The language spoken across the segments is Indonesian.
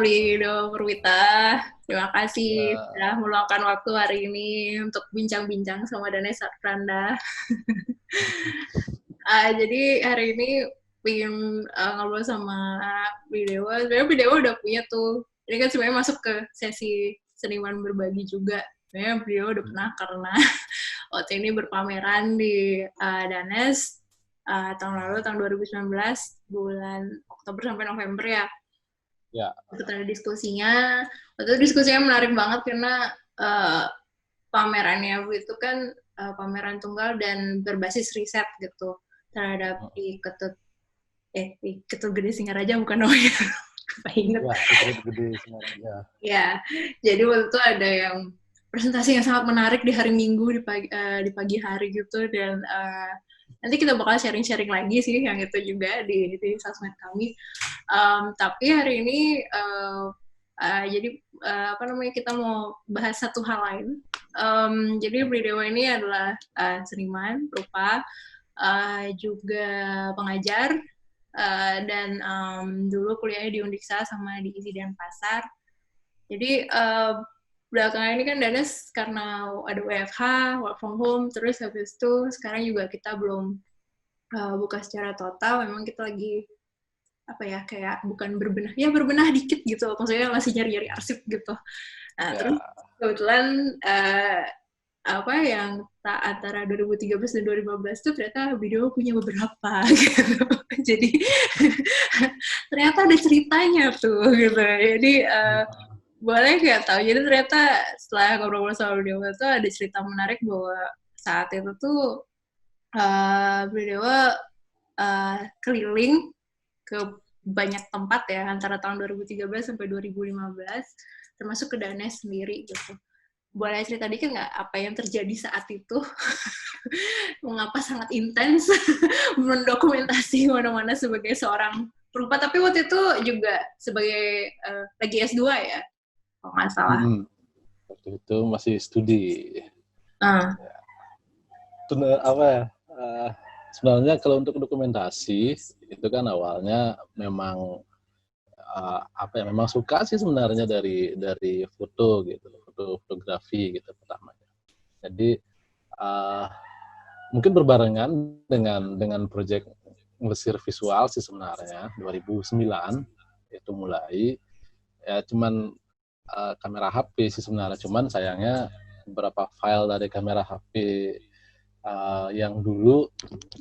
Lido Purwita. Terima kasih Ya, sudah meluangkan waktu hari ini untuk bincang-bincang sama Danes Randa. Jadi hari ini pengen ngobrol sama Bidewa. Sebenarnya Bidewa udah punya tuh. Ini kan sebenarnya masuk ke sesi seniman berbagi juga. Sebenarnya Bidewa udah pernah karena waktu ini berpameran di Danes tahun lalu, tahun 2019, bulan Oktober sampai November ya. ya. Ikut ada diskusinya. Waktu itu diskusinya menarik banget karena pamerannya itu kan pameran tunggal dan berbasis riset gitu terhadap di Ketut Gede Singaraja bukan namanya. Ingat. Ya, Secret Gede Singaraja. Ya, jadi waktu itu ada yang presentasi yang sangat menarik di hari Minggu di pagi hari gitu dan nanti kita bakal sharing-sharing lagi sih yang itu juga di sosmed kami. Tapi hari ini jadi apa namanya kita mau bahas satu hal lain. Jadi Bridewa ini adalah seniman, rupa, juga pengajar, dan dulu kuliahnya di Undiksa sama di ISI Denpasar. Jadi belakangan ini kan Danes karena ada WFH, work from home, terus habis itu sekarang juga kita belum buka secara total. Memang kita lagi apa ya kayak bukan berbenah dikit gitu, maksudnya masih nyari-nyari arsip gitu. Nah terus Ya, kebetulan apa yang antara 2013 dan 2015 itu ternyata video punya beberapa gitu. Jadi ternyata ada ceritanya tuh gitu. Jadi boleh nggak tahu. Jadi ternyata setelah ngobrol-ngobrol sama video itu ada cerita menarik bahwa saat itu tuh video keliling ke banyak tempat ya antara tahun 2013 sampai 2015 termasuk ke Danes sendiri gitu. Boleh cerita dikit nggak apa yang terjadi saat itu? Mengapa sangat intens mendokumentasi mana-mana sebagai seorang perupa, tapi waktu itu juga sebagai lagi S2 ya, kalau nggak salah. waktu itu masih studi. Uh, Itu apa ya? Sebenarnya kalau untuk dokumentasi itu kan awalnya memang apa ya? Memang suka sih sebenarnya dari foto gitu, fotografi gitu pertamanya. Jadi mungkin berbarengan dengan proyek ngelesir visual sih sebenarnya 2009 itu mulai ya cuman kamera HP sih sebenarnya, cuman sayangnya beberapa file dari kamera HP yang dulu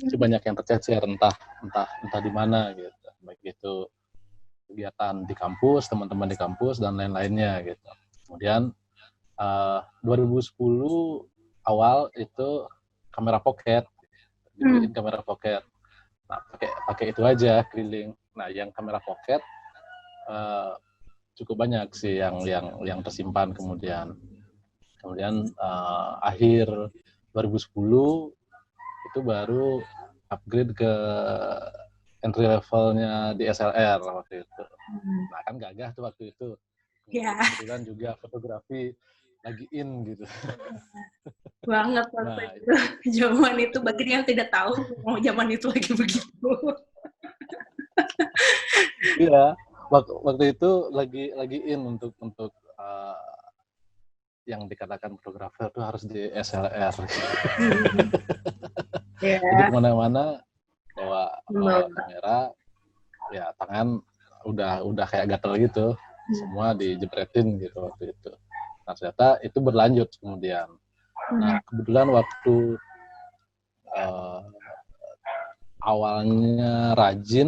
itu banyak yang tercecer entah di mana gitu, baik itu kegiatan di kampus, teman-teman di kampus dan lain-lainnya gitu. Kemudian 2010 awal itu kamera pocket, dibeliin kamera pocket. Nah, pakai itu aja keliling. Nah, yang kamera pocket cukup banyak sih yang tersimpan kemudian akhir 2010 itu baru upgrade ke entry levelnya di SLR waktu itu. Nah kan gagah tuh waktu itu. Kebetulan juga fotografi lagi in gitu. banget waktu Nah itu. Zaman itu bagi yang tidak tahu mau zaman itu lagi begitu. iya, waktu itu lagi in untuk yang dikatakan fotografer tuh harus di SLR. Jadi kemana-mana bawa kamera, ya tangan udah kayak gatel gitu, semua dijebretin gitu waktu itu. Nah ternyata itu berlanjut kemudian. Nah kebetulan waktu awalnya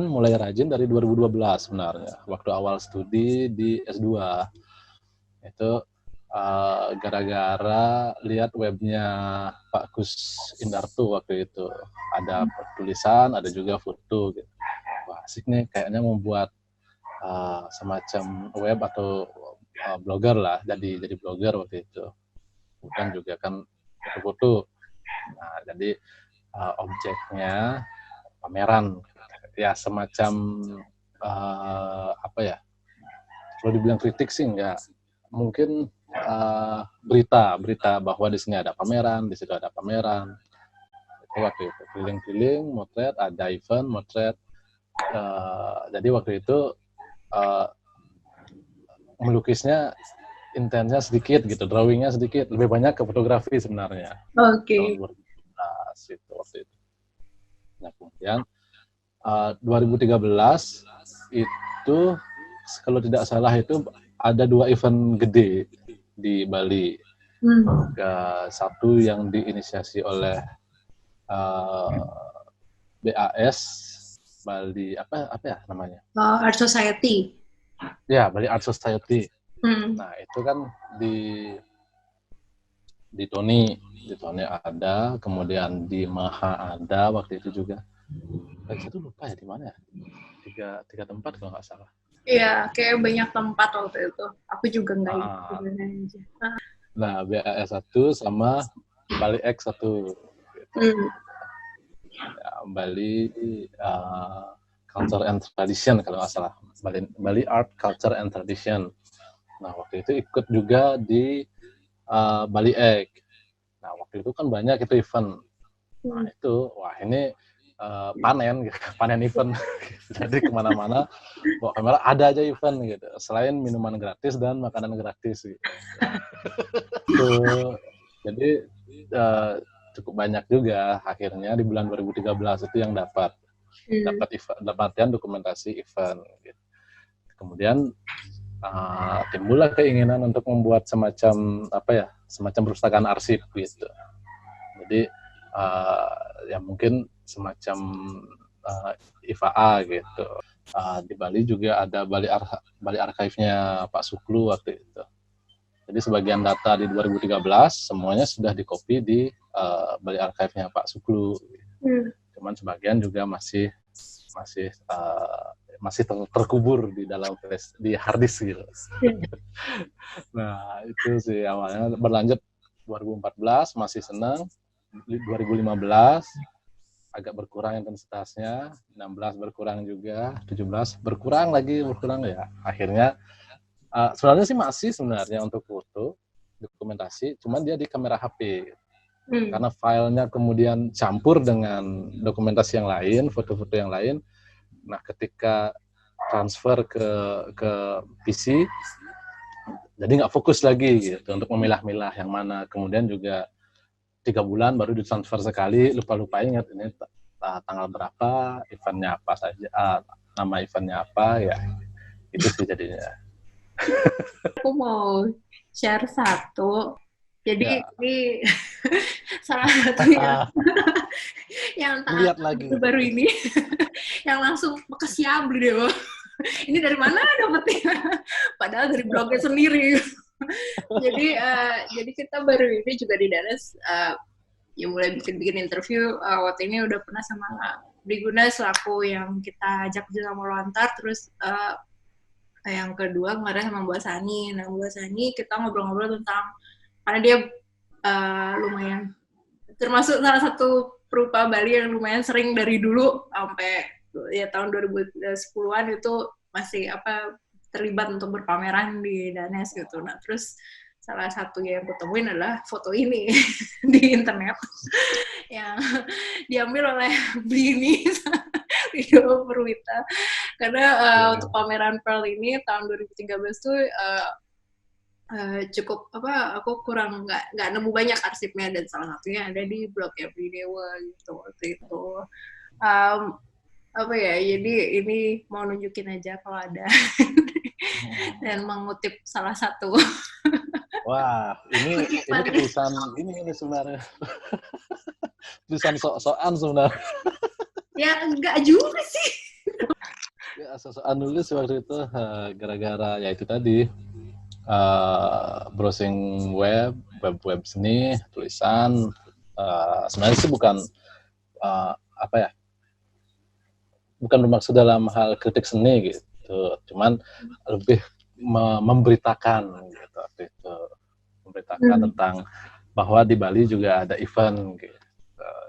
mulai rajin dari 2012 sebenarnya. Waktu awal studi di S2 itu gara-gara lihat webnya Pak Kus Indarto waktu itu. Ada tulisan, ada juga foto gitu. Wah asik nih, kayaknya membuat semacam web atau blogger lah, jadi blogger waktu itu. Kemudian juga kan foto-foto. Nah, jadi objeknya pameran, ya semacam apa ya? Kalau dibilang kritik sih enggak, mungkin berita bahwa di sini ada pameran, di situ ada pameran. Itu waktu itu keliling-keliling, motret, ada event, motret. Jadi waktu itu melukisnya intensnya sedikit gitu, drawingnya sedikit, lebih banyak ke fotografi sebenarnya. Oke. Tahun 2017 itu waktu itu. Nah kemudian 2013 itu kalau tidak salah itu ada 2 event gede di Bali. Satu yang diinisiasi oleh BAS Bali apa ya namanya? Art Society. Ya, Bali Art Society. Nah, itu kan di Tony ada, kemudian di Maha ada waktu itu juga. Itu lupa ya di mana ya? Tiga tempat kalau nggak salah. Iya, kayak banyak tempat waktu itu. Aku juga nggak ingat sebenarnya. Nah, BAS 1 sama Bali X 1. Gitu. Ya, Bali Culture and Tradition kalau nggak salah. Bali Art Culture and Tradition. Nah, waktu itu ikut juga di Bali Egg. Nah, waktu itu kan banyak itu event. Nah, itu, wah ini panen event. Jadi kemana-mana, bawa kamera ada aja event gitu. Selain minuman gratis dan makanan gratis gitu. Jadi cukup banyak juga akhirnya di bulan 2013 itu yang dapat latihan dokumentasi event. Gitu. Kemudian timbullah keinginan untuk membuat semacam perpustakaan arsip gitu. Jadi ya mungkin semacam IFA gitu. Di Bali juga ada Bali Archive-nya Pak Suklu waktu itu. Jadi sebagian data di 2013 semuanya sudah dikopi di Bali Archive-nya Pak Suklu. Cuman sebagian juga masih terkubur di dalam di hard disk gitu. Nah, itu sih awalnya. Berlanjut 2014 masih senang. 2015 agak berkurang intensitasnya, 16 berkurang juga, 17 berkurang ya. Akhirnya sebenarnya sih masih sebenarnya untuk foto dokumentasi, cuman dia di kamera HP. Karena filenya kemudian campur dengan dokumentasi yang lain, foto-foto yang lain. Nah, ketika transfer ke PC, jadi nggak fokus lagi gitu untuk memilah-milah yang mana. Kemudian juga 3 bulan baru ditransfer sekali, lupa-lupa ingat ini tanggal berapa, eventnya apa saja, nama eventnya apa, ya itu sih jadinya. Aku mau share satu. Jadi ini salah satu yang lihat lagi baru ini yang langsung kesiap beli deh. Ini dari mana dapetnya? Padahal dari blognya sendiri. Jadi kita baru ini juga di Danes ya mulai bikin interview. Waktu ini udah pernah sama Briguna selaku yang kita ajak juga mau lontar. Terus yang kedua kemarin sama Mbak Sani. Nah Mbak Sani kita ngobrol-ngobrol tentang, karena dia lumayan termasuk salah satu perupa Bali yang lumayan sering dari dulu sampai ya tahun 2010-an itu masih terlibat untuk berpameran di Danes gitu. Nah terus salah satu yang kutemuin adalah foto ini di internet yang diambil oleh Blini Rio Perwita. Karena untuk pameran Pearl ini tahun 2013 tuh cukup aku kurang nggak nemu banyak arsipnya, dan salah satunya ada di blog Everydewa gitu waktu itu. Jadi ini mau nunjukin aja kalau ada dan mengutip salah satu. Wah, ini tulisan ini sebenarnya. Tulisan sok-sokan sebenarnya. Ya, enggak juga sih. Ya, sok-sokan nulis waktu itu gara-gara ya itu tadi. Browsing web seni, tulisan. Sebenarnya sih bukan bukan bermaksud dalam hal kritik seni gitu. Cuman lebih memberitakan gitu waktu itu. Memberitakan tentang bahwa di Bali juga ada event gitu.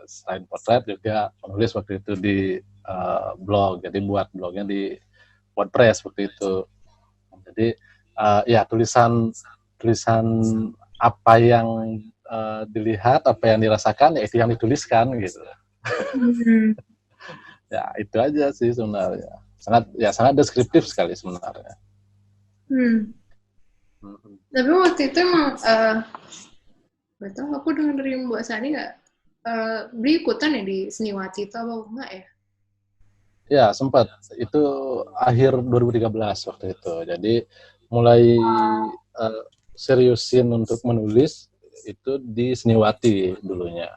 Selain potret juga menulis waktu itu di blog, jadi buat blognya di WordPress waktu itu. Jadi ya tulisan apa yang dilihat, apa yang dirasakan, ya itu yang dituliskan gitu. Ya itu aja sih sebenarnya. Sangat deskriptif sekali sebenarnya. Tapi waktu itu emang gak tau, aku dengar dari Mbak Sani nggak, beli ikutan ya di Seniwati itu apa enggak ya? Ya, sempat. Itu akhir 2013 waktu itu. Jadi mulai seriusin untuk menulis itu di Seniwati dulunya.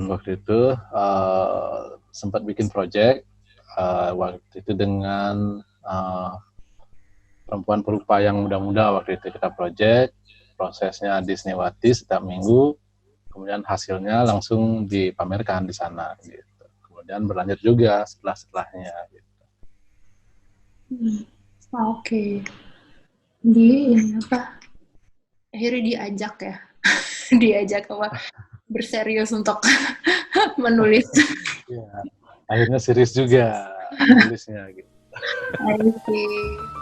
Waktu itu sempat bikin project waktu itu dengan perempuan pelupa yang muda-muda. Waktu itu kita project, prosesnya di Seniwati setiap minggu, kemudian hasilnya langsung dipamerkan di sana gitu. Kemudian berlanjut juga setelahnya gitu. Oke. Di ini apa? Akhirnya diajak ya. Diajak apa? Berserius untuk menulis. Ya, akhirnya serius juga menulisnya gitu. I see.